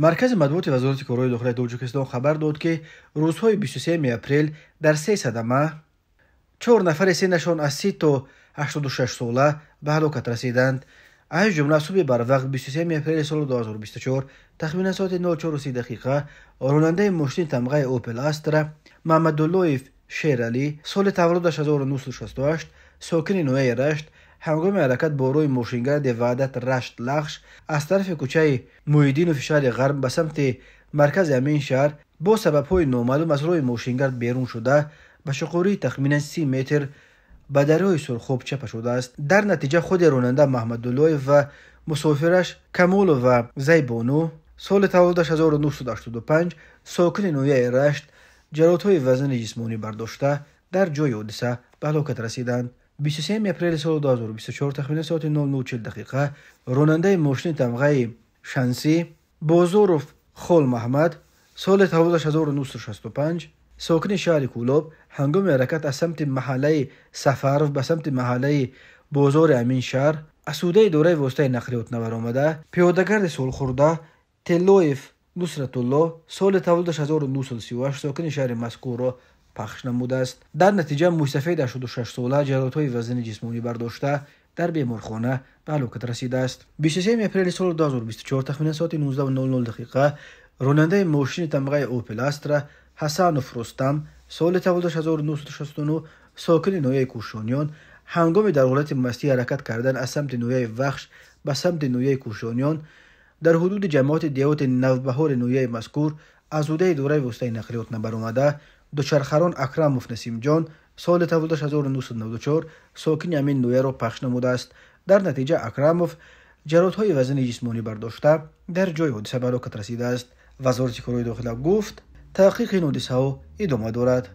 مرکز مطبوعات وزارت کارهای داخلی تاجیکستان خبر داد که روزهای 23 اپریل در 3 صدمه 4 نفر سنشان از 30 تا 86 ساله به هلاکت رسیدند. از جمله صبح بر وقت 23 اپریل سال 2024 تخمین ساعت 04:30 دقیقه راننده ماشین تمغه اوپل استرا محمدالله شیرعلی سال تولدش 1968 ساکن نویه رشت هنگام حرکت با روی ماشینگرد وحدت رشت لخش از طرف کوچه محیدین و فشار غرب به سمت مرکز همین شهر با سبب‌های نامعلوم از روی ماشینگرد بیرون شده به شقوری تخمین 30 متر به دریای سرخوب چپه شده است. در نتیجه خود راننده محمدالله و مسافرش کمال و زیبانو سال تولدش 1985 ساکن نویه رشت جراحت‌های وزن جسمانی برداشته در جای حادثه به هلاکت رسیدند. 23 اپریل سال 2024 تخمین ساعت 00:40 دقیقه راننده ماشین تمغه شانسی بازاروف خال محمد سال تولدش 1965 ساکن شهر کولاب هنگام حرکت از سمت محله سفرف به سمت محله بازار امین شهر اسوده دوره واسطه نقلیات نور آمده پیادهگرد سالخورده تلویف نصرت الله سال تولدش 1938 ساکن شهر مذکور را پخش نموده است. در نتیجه مستفید 86 ساله جراحت‌های وزن جسمانی برداشته در بیمارخانه به هلاکت رسیده است. 23 اپریل سال 2024 تخمین ساعت 19:00 دقیقه راننده ماشین تمغه اوپل استرا حسنوف رستم سال تولدش 1969 ساکن نویه کوشانیان هنگام در حالت مستی حرکت کردن از سمت نویه وخش به سمت نویه کوشانیان در حدود جماعت دیوت نوبهار نویه مذکور اسوده دوره واسطه نقلیات نبر آمده دوچرخران اکرموف نسیم جان سال تولدش 1994 ساکن همین نویه را پخش نموده است. در نتیجه اکرموف جراحت‌های وزن جسمانی برداشته در جای حادثه به هلاکت رسیده است. وزارت کارهای داخلی گفت تحقیق این حادثه ادامه دارد.